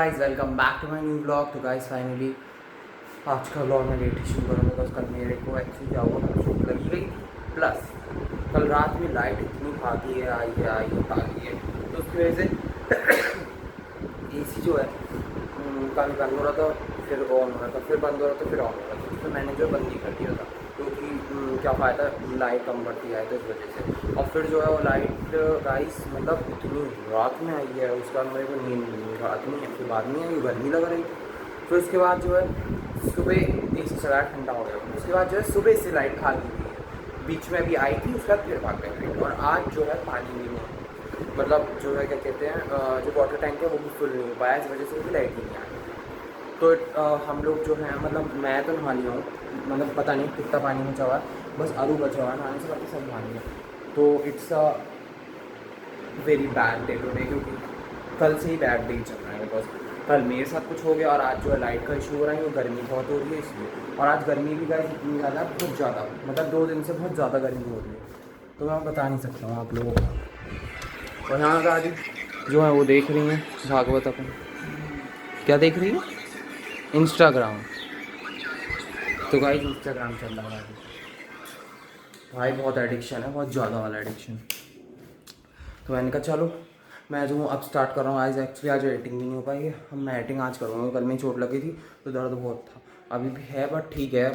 Guys welcome back to my new blog. तो guys finally आज का ब्लॉग मैं लेट ही शुरू करूँगा बिकॉज कल मेरे को एक्चुअली क्या हुआ था, शूट लगी गई प्लस कल रात में लाइट इतनी भागी है आई है तो उसकी वजह से एसी जो है कल बंद हो रहा था, फिर ऑन हो रहा था, फिर बंद हो रहा था, फिर ऑन हो रहा था। तो मैंने जो बंद नहीं कर दिया था क्योंकि क्या फ़ायदा, लाइट कम बढ़ती है तो इस वजह से। और फिर जो है वो लाइट गाइस मतलब इतनी रात में आई है, उसके बाद मेरे को नींद रात में फिर बाद में आई, गर्मी लग रही थी। फिर उसके बाद जो है सुबह एसी चला, ठंडा हो गया। उसके बाद जो है सुबह से लाइट भागी हुई है, बीच में अभी आई थी, उसके बाद फिर भाग गई लाइट। और आज जो है पानी भी नहीं, मतलब जो है क्या कहते हैं जो वाटर टैंक है वो भी फुल नहीं हो पाया, इस वजह से भी लाइट नहीं आई। तो हम लोग जो हैं मतलब मैं तो नहा लिया हूँ, मतलब पता नहीं कितना पानी में चढ़ा, बस अरू बचा हुआ है नहाने से, बाकी सब नहा लिया। तो it's a very bad day today, क्योंकि कल से ही बैड डे चल रहा है बिकॉज कल मेरे साथ कुछ हो गया और आज जो है लाइट का इशू हो रहा है, वो गर्मी बहुत हो रही है इसलिए। और आज गर्मी भी गाइस इतनी ज़्यादा, बहुत ज़्यादा, मतलब 2 दिन से बहुत ज़्यादा गर्मी हो रही है, तो मैं बता नहीं सकता हूँ आप लोगों को। और यहाँ का जो है वो देख रही हैं भागवत अपन, क्या देख रही है? इंस्टाग्राम। तो गाइस इंस्टाग्राम चल रहा है भाई, बहुत एडिक्शन है, बहुत ज़्यादा वाला एडिक्शन। तो मैंने कहा चलो मैं जो हूँ अब स्टार्ट कर रहा हूँ। आज एक्चुअली आज एडिटिंग भी नहीं हो पाई है, हम मैं एडिटिंग आज करूँगा। कल में चोट लगी थी तो दर्द बहुत था, अभी भी है बट ठीक है,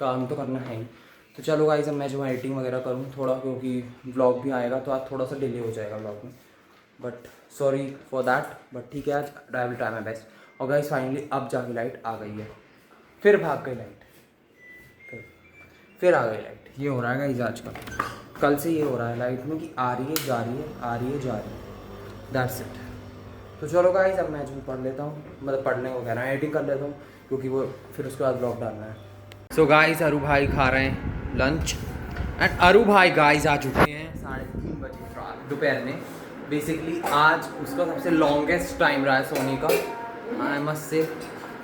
काम तो करना है ही। तो चलो गाइस अब मैं जो एडिटिंग वगैरह करूँ थोड़ा, क्योंकि ब्लॉग भी आएगा तो आज थोड़ा सा डिले हो जाएगा ब्लॉग में, but sorry for that. But ठीक है, आज I will try my best. और गाइस फाइनली अब जाके लाइट आ गई है, फिर भाग गई लाइट, फिर आ गई लाइट। ये हो रहा है गाइस आज कल से ये हो रहा है लाइट में कि आ रही है जा रही है, आ रही है जा रही है, दैट्स इट। तो चलो गाइस अब मैं जो पढ़ लेता हूँ, मतलब पढ़ने को कह रहा है, एडिटिंग कर लेता हूँ क्योंकि वो फिर उसके बाद ब्लॉग डालना है। सो गाइस अरू भाई खा रहे हैं लंच एंड अरू भाई गाइस आ चुके हैं 3:30 बजे रात दोपहर में। बेसिकली आज उसका सबसे लॉन्गेस्ट टाइम रहा है सोने का, आई मस्ट से,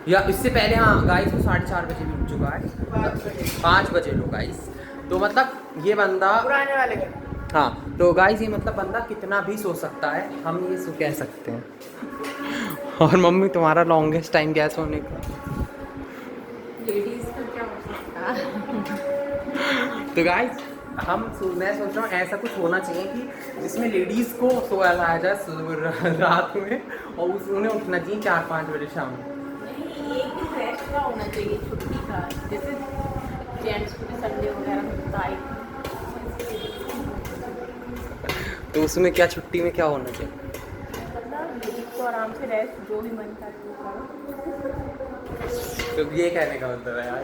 या इससे पहले हाँ गाइस वो 4:30 बजे भी उठ चुका है, 5 बजे लो गाइस। तो मतलब ये बंदा पुराने वाले घर। हाँ, तो गाइस ये मतलब बंदा कितना भी सो सकता है, हम ये सो कह सकते हैं। और मम्मी तुम्हारा लॉन्गेस्ट टाइम क्या है सोने का? लेडीज का क्या हो सकता है? तो गाइस मैं सोच रहा हूँ ऐसा कुछ होना चाहिए कि जिसमें लेडीज़ को सोया जाए रात में और उन्हें उठना चाहिए 4-5 बजे शाम को। नहीं, एक दिन रेस्ट का होना चाहिए, छुट्टी का, जैसे जेंट्स को भी संडे वगैरह होता है। तो उसमें क्या, छुट्टी में क्या होना चाहिए? मतलब लेडीज को आराम से रेस्ट, जो भी मन करे वो करो। तो ये कहने का मतलब है यार।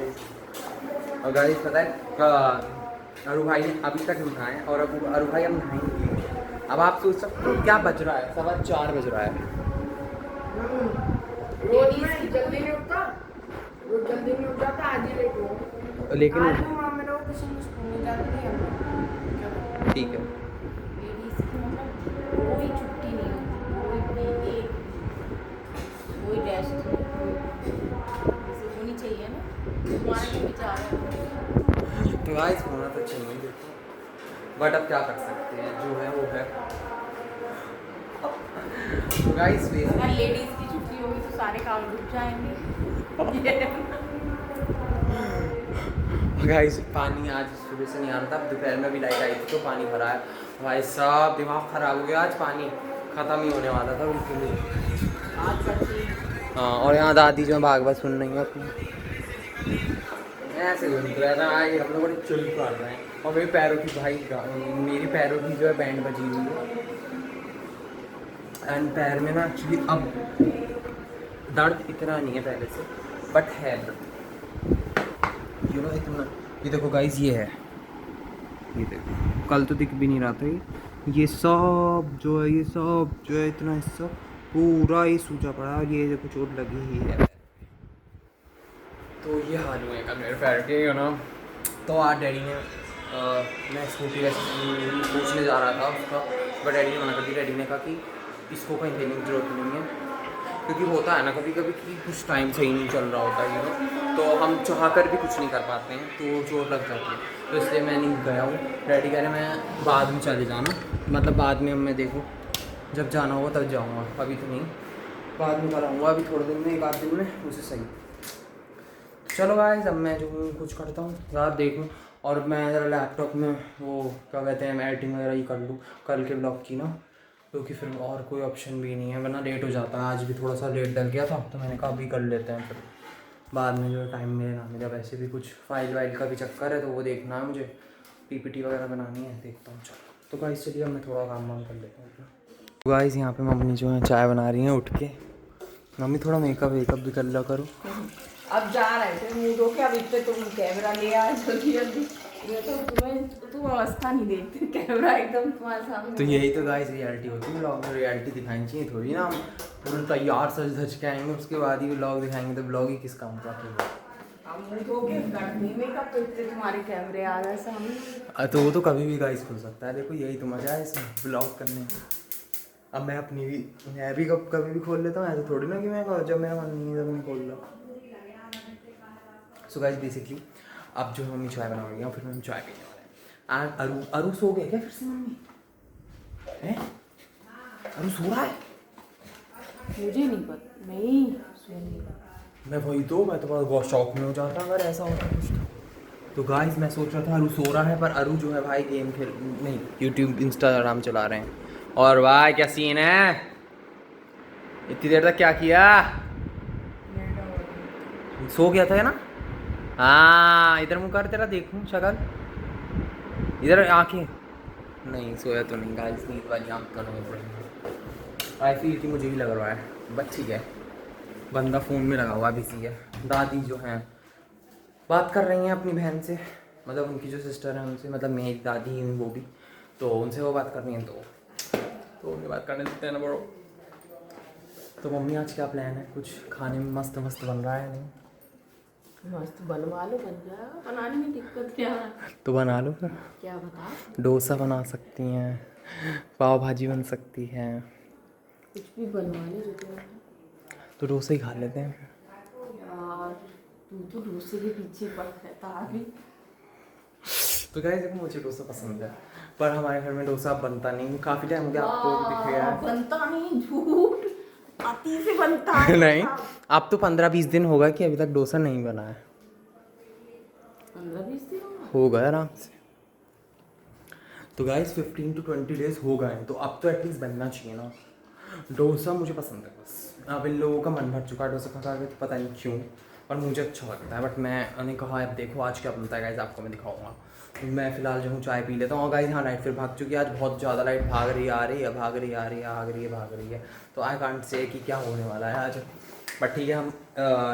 और गाइस पता है अरू भाई अभी तक नहीं नहाए और अब अरू भाई अब नहाएंगे। अब आप सोच सकते हो क्या बज रहा है, 4:15 बज रहा है। रोज में जल्दी नहीं उठता, रोज जल्दी नहीं उठ जाता, आज ही लेट हुआ। लेकिन आज भी माँ मेरे को किसी ने स्कूल में जाने नहीं है। ठीक है, लेडीज की मतलब कोई छुट्टी नहीं होती, कोई भी एक कोई रेस्ट जैसे होनी चाहिए ना, तुम्हारा क्या विचार है? तो गाइस होना तो चाहिए देखो, बट अब क्या कर सकते हैं, जो है वो है। तो गाइस अगर लेडीज की छुट्टी होगी तो सारे काम रुक जाएंगे। गाइस पानी आज सुबह से नहीं आ रहा था, दोपहर में भी लाइट आई थी तो पानी भरा है। भाई साहब दिमाग ख़राब हो गया, आज पानी ख़त्म ही होने वाला था बिल्कुल ही। आज बच्चे हाँ, और यहाँ दादी जो है भागवत सुन रही है अपनी, ऐसे घूम रहा था भाई, हम लोग बड़ी चुल कर रहे हैं। और मेरे पैरों की भाई मेरी पैरों की जो है बैंड बजी हुई है एंड पैर में ना एक्चुअली अब दर्द इतना नहीं है पहले से, बट है यू नो इतना। ये देखो गाइस ये है, ये देखो कल तो दिख भी नहीं रहा था ये सब जो है, ये सब जो है इतना हिस्सा पूरा ही सूजा पड़ा है, ये देखो चोट लगी ही है। तो ये हाल हुए कल मेरे पैर के, यू नो। तो आज डैडी ने मैं स्कूटी वैसे पूछने जा रहा था उसका, बट डैडी ने मना कर दिया। डैडी ने कहा कि इसको कहीं देने की ज़रूरत नहीं है, क्योंकि होता है ना कभी कभी कि कुछ टाइम सही नहीं चल रहा होता है, यू नो, तो हम चाह कर भी कुछ नहीं कर पाते हैं, तो चोट लग जाती है। तो इसलिए मैं नहीं गया हूँ। डैडी कह रहे मैं बाद में चले जाना, मतलब बाद में मैं देखूँ जब जाना होगा तब जाऊँगा, अभी तो नहीं। बाद में कराऊंगा, अभी थोड़े दिन में, एक आध दिन में उसे सही। चलो गाइस, अब मैं जो हूँ कुछ करता हूँ यार, देखूँ। और मैं ज़रा लैपटॉप में वो क्या कहते हैं एडिटिंग वगैरह ही कर लूँ कल के ब्लॉग की ना, क्योंकि फिर और कोई ऑप्शन भी नहीं है, वरना लेट हो जाता है। आज भी थोड़ा सा लेट डल गया था, तो मैंने कहा अभी कर लेते हैं, फिर बाद में जो टाइम मिले ना मिले। वैसे भी कुछ फाइल वाइल का भी चक्कर है, तो वो देखना है मुझे, पीपीटी वगैरह बनानी है, देखता हूँ। चलो तो गाइस चलिए, अब मैं थोड़ा काम वाम कर लेता हूँ। तो गाइस यहाँ पे मम्मी जो है चाय बना रही हैं उठ के। मम्मी थोड़ा मेकअप वेकअप भी कर लिया करो। अब जा रहे थे मुँह धो के, अब इतने तुम कैमरा ले आए जल्दी जल्दी। ये तो तुम अवस्था नहीं देखते, कैमरा एकदम तुम्हारे सामने। तो यही तो गाइस रियलिटी होती है, ब्लॉग में रियलिटी दिखानी चाहिए थोड़ी ना। हम पूरे तैयार सज धज के आएंगे, उसके बाद ही ब्लॉग दिखाएंगे, तो ब्लॉग ही किस काम का फिर। अब मुँह धो के करने में का तो इतने तुम्हारे कैमरे आ रहे सामने। तो वो तो कभी भी गाइस खुल सकता है, देखो यही तो मज़ा है इसमें ब्लॉग करने में। अब मैं अपनी भी, मैं भी कभी भी खोल लेता हूँ, ऐसे थोड़ी ना कि मैं जब मेरा मन नहीं है तब मैं खोल रहा। सो गाइस बेसिकली अब जो मम्मी चाय बना रही है, फिर हम चाय पीने वाले हैं। एंड अरू सो गए क्या फिर से मम्मी? हैं अरू सो रहा है? मुझे नहीं पता, नहीं सुनिए, मैं वही तो, मैं तो बहुत शौक में हो जाता अगर ऐसा होता कुछ तो गाइस मैं सोच रहा था अरू सो रहा है, पर अरू जो है भाई गेम खेल नहीं, यूट्यूब इंस्टाग्राम चला रहे हैं। और भाई क्या सीन है, इतनी देर तक क्या किया? सो गया था ना? हाँ इधर मुँह कर, तेरा देखूँ शक्ल, इधर आंखें। नहीं सोया तो नहीं गाइस, नींद वाली आँख तो नहीं पड़ी। आई फील कि मुझे ही लग रहा है, बच्ची है बंदा फ़ोन में लगा हुआ बिजी है। दादी जो हैं बात कर रही हैं अपनी बहन से, मतलब उनकी जो सिस्टर है उनसे, मतलब मेरी दादी हैं वो भी, तो उनसे वो बात कर रही हैं, तो उनकी बात करने देते हैं ना बड़ो। तो मम्मी आज क्या प्लान है, कुछ खाने में मस्त मस्त बन रहा है? नहीं मस्त बनवा लो, बन जाएगा, बनाने में दिक्कत क्या है? तो बना लो फिर। क्या बता? डोसा बना सकती हैं, पाव भाजी बन सकती है, कुछ भी बनवा ले जो तेरा है। तो डोसा ही खा लेते हैं। यार तू तो डोसे के पीछे पड़ रहता अभी। तो गाइस देखो मुझे डोसा पसंद है, पर हमारे घर में डोसा बनता नहीं, काफ़ी टाइम हो गया, आपको भी दिख गया है। बनता नहीं, झूठ, अति से बनता है। नहीं अब तो 15-20 दिन होगा कि अभी तक डोसा नहीं बना है। 15-20 दिन हो गया आराम से। तो गाइस 15 to 20 डेज हो गए हैं, तो अब तो एटलीस्ट बनना चाहिए ना। डोसा मुझे पसंद है, बस अब इन लोगों का मन भर चुका है डोसा खा के, तो पता नहीं क्यों, और मुझे अच्छा लगता है। बट मैंने कहा अब देखो आज क्या बनता है गाइस, आपको मैं दिखाऊंगा। तो मैं फ़िलहाल जो हूँ चाय पी लेता हूँ। और गाइस हाँ लाइट फिर भाग चुकी है, आज बहुत ज़्यादा लाइट भाग रही है, आ रही है, भाग रही है, आ रही है, भाग रही है। तो आई कांट से कि क्या होने वाला है आज, बट ठीक है, हम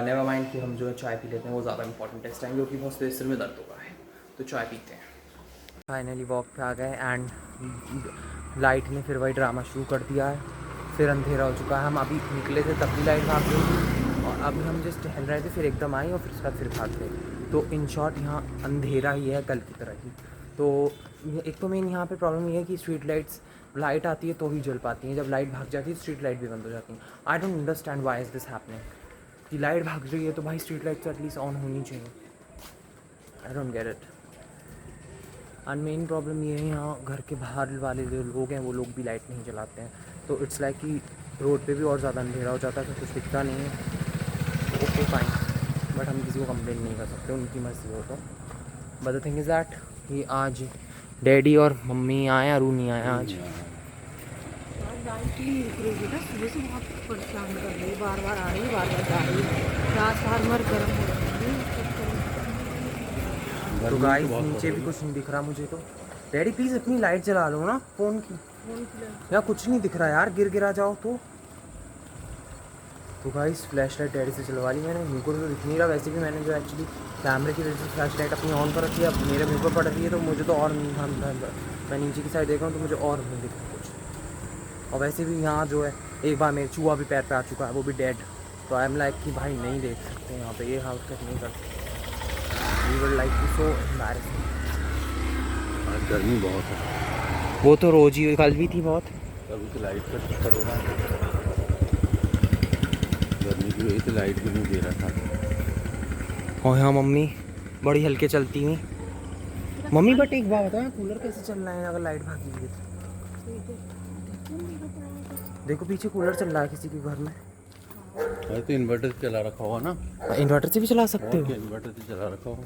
नेवर माइंड कि हम जो है चाय पी लेते हैं, वो ज़्यादा इंपॉर्टेंट है इस टाइम, क्योंकि बहुत सिर में दर्द हो रहा है, तो चाय पीते हैं। फाइनली वॉक पे आ गए, एंड लाइट ने फिर वही ड्रामा शुरू कर दिया है, फिर अंधेरा हो चुका है। हम अभी निकले थे तब भी लाइट भाग गई, और अभी हम जस्ट टहल रहे थे, फिर एकदम आई और फिर उसके बाद फिर भाग गए। तो इन शॉर्ट यहाँ अंधेरा ही है कल की तरह ही। तो एक तो मेन यहाँ पे प्रॉब्लम ये है कि स्ट्रीट लाइट्स, लाइट आती है तो ही जल पाती हैं, जब लाइट भाग जाती है स्ट्रीट लाइट भी बंद हो जाती हैं। I don't understand why is this happening, कि लाइट भाग रही है तो भाई स्ट्रीट लाइट तो एटलीस्ट ऑन होनी चाहिए। I don't get it. And main problem ये है यहाँ घर के बाहर वाले जो लोग हैं वो लोग भी लाइट नहीं जलाते हैं, तो इट्स लाइक कि रोड पे भी और ज़्यादा अंधेरा हो जाता है, तो कुछ दिखता नहीं है। ओके फाइन, बट हम किसी को कंप्लेन नहीं कर सकते, उनकी मर्जी हो तो। But the thing is that कि आज डैडी और मम्मी आए, अरू नहीं आया आज। लाइट नहीं रुक रही है, सुबह से बहुत परेशान कर रही है, बार बार आ रही है, बार बार जा रही है, ट्रांसफार्मर गर्म हो रही है। तो गाइस नीचे भी कुछ नहीं दिख रहा मुझे तो। डैडी प्लीज़ अपनी लाइट जला लो ना फ़ोन की, यार कुछ नहीं दिख रहा यार, गिरा जाओ तो गाइस फ्लैश लाइट डैडी से चलवा ली मैंने, मुझको तो दिख नहीं रहा। वैसे भी मैंने जो एक्चुअली कैमरे की वजह से फ्लैश लाइट अपनी ऑन कर रखी है, अब मेरे मुँह पर पड़ रही है, तो मुझे तो और मैं नीचे की साइड देख रहा हूँ तो मुझे और नहीं दिख रहा कुछ। और वैसे भी यहाँ जो है एक बार मेरे चूहा भी पैर पे आ चुका है, वो भी डेड, तो आई एम लाइक कि भाई नहीं देख सकते यहाँ पे, ये हालत नहीं कर सकते। We would like to so embarrassing. गर्मी बहुत है, वो तो रोज ही, कल भी थी बहुत। अभी तो लाइट का चक्कर हो रहा है, गर्मी की वजह से लाइट भी नहीं दे रहा था। और यहाँ मम्मी बड़ी हल्के चलती हुई। मम्मी बट एक बात बताओ, कूलर कैसे चल रहा है अगर लाइट भागी है तो? देखो पीछे कूलर चल रहा है किसी के घर में। भाई तो इन्वर्टर से चला रखा होगा ना। इन्वर्टर से भी चला सकते और हो? क्या, इन्वर्टर से चला रखा होगा।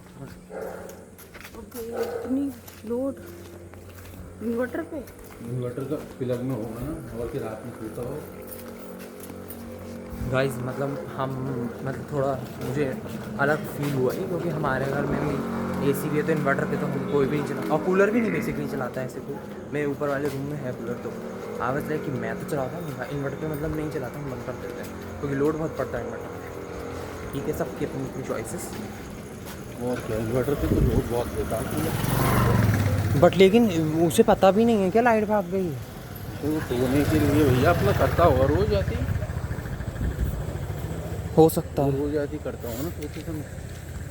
इतनी लोड इन्वर्टर पे। इन्वर्टर का प्लग में होगा ना, और फिर रात में सोता हो। गाइस मतलब थोड़ा मुझे अलग फील हुआ है, क्योंकि हमारे घर में भी एसी भी है, तो इन्वर्टर पे तो हम कोई भी नहीं चला, और कूलर भी नहीं बेसिकली चलाता है ऐसे कोई। मेरे ऊपर वाले रूम में है कूलर, तो आवाज़ है कि मैं तो चलाता हूँ इन्वर्टर पे, मतलब नहीं चलाता हूँ, बंद कर देते हैं, क्योंकि लोड बहुत पड़ता है इन्वर्टर पे। ठीक है, सबकी अपनी अपनी चॉइसेस। और क्या, इन्वर्टर पे तो लोड बहुत देता है। बट लेकिन उसे पता भी नहीं है क्या लाइट भाग गई? तो सोने के लिए भैया अपना करता होगा, रोज आती हो सकता है। रोज आती करता होगा ना, सोते समय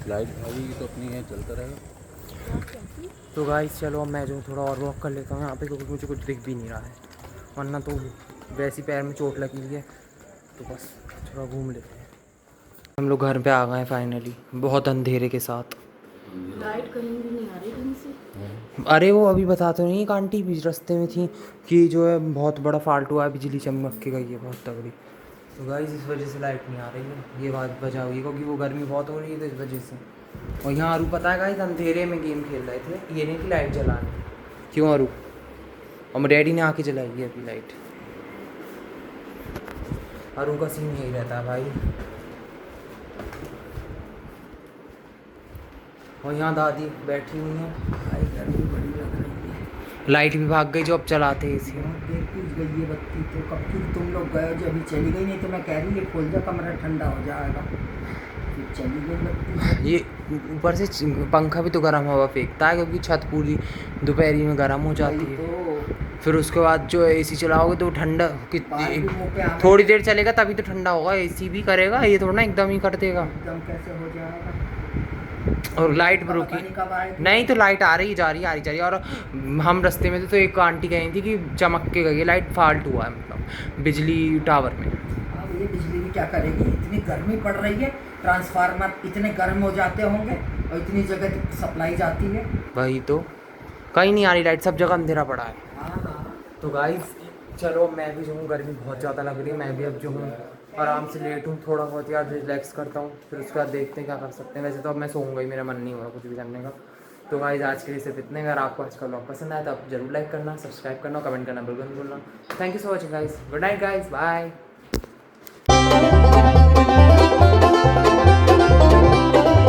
लाइट भागी तो अपनी है चलता रहेगा। तो गाइस चलो, अब मैं जो थोड़ा और वॉक कर लेता हूँ यहाँ पे, क्योंकि मुझे कुछ दिख भी नहीं रहा है, वरना तो वैसी पैर में चोट लगी हुई है, तो बस थोड़ा घूम लेते हैं। हम लोग घर पे आ गए फाइनली, बहुत अंधेरे के साथ। लाइट कहीं भी नहीं आ रही ढंग से। अरे वो अभी बता तो नहीं, एक आंटी बीच रास्ते में थी कि जो है बहुत बड़ा फाल्ट हुआ है, बिजली चमक के गई है बहुत तगड़ी। तो गाइस इस वजह से लाइट नहीं आ रही है, ये बात वजह हुई, क्योंकि वो गर्मी बहुत हो रही है, तो इस वजह से। और यहाँ अरू पता है गाइस, अंधेरे में गेम खेल रहे थे, ये नहीं कि लाइट जलानी। क्यों अरू? और डैडी ने आके जलाई है अभी लाइट। अरू का सीन यही रहता है भाई। और यहाँ दादी बैठी हुई हैं, भाई गर्मी बड़ी लग रही है। लाइट भी भाग गई जो अब चलाते इसी। देर पूछ गई ये बत्ती, तो कब की तुम लोग गए जो अभी चली गई, नहीं तो मैं कह रही ये खोल जा कमरा ठंडा हो जाएगा, फिर चली गई बत्ती। ये ऊपर से पंखा भी तो गर्म हवा फेंकता है, क्योंकि छत पूरी दोपहरी में गर्म हो जाती है। तो फिर उसके बाद जो एसी चलाओगे तो ठंडा बाहर भी मुँह पे आना थोड़ी देर चलेगा तभी तो ठंडा होगा, एसी भी करेगा, ये थोड़ा ना एकदम ही कर देगा। एकदम कैसे हो जाएगा। और लाइट भी पता रुकी नहीं कब आएगी। नहीं, तो लाइट आ रही जा रही आ रही जा रही है। और हम रास्ते में थे तो एक आंटी कही थी कि चमक के गई है लाइट, फाल्ट हुआ है मतलब बिजली टावर में। अब ये बिजली भी क्या करेगी, इतनी गर्मी पड़ रही है, ट्रांसफार्मर इतने गर्म हो जाते होंगे, और इतनी जगह सप्लाई जाती है। वही तो, कहीं नहीं आ रही लाइट, सब जगह अंधेरा पड़ा है। हाँ हाँ। तो गाइस चलो, मैं भी जो हूँ, गर्मी बहुत ज़्यादा लग रही है, मैं भी अब जो हूँ आराम से लेट हूँ, थोड़ा बहुत यार रिलैक्स करता हूँ, फिर उसके बाद देखते हैं क्या कर सकते हैं। वैसे तो अब मैं सोऊंगा ही, मेरा मन नहीं हो रहा कुछ भी करने का। तो गाइस आज के लिए सिर्फ इतने। अगर आपको आज का व्लॉग पसंद आया तो आप जरूर लाइक करना, सब्सक्राइब करना, कमेंट करना बिल्कुल नहीं भूलना। Thank you so much guys, good night guys, bye.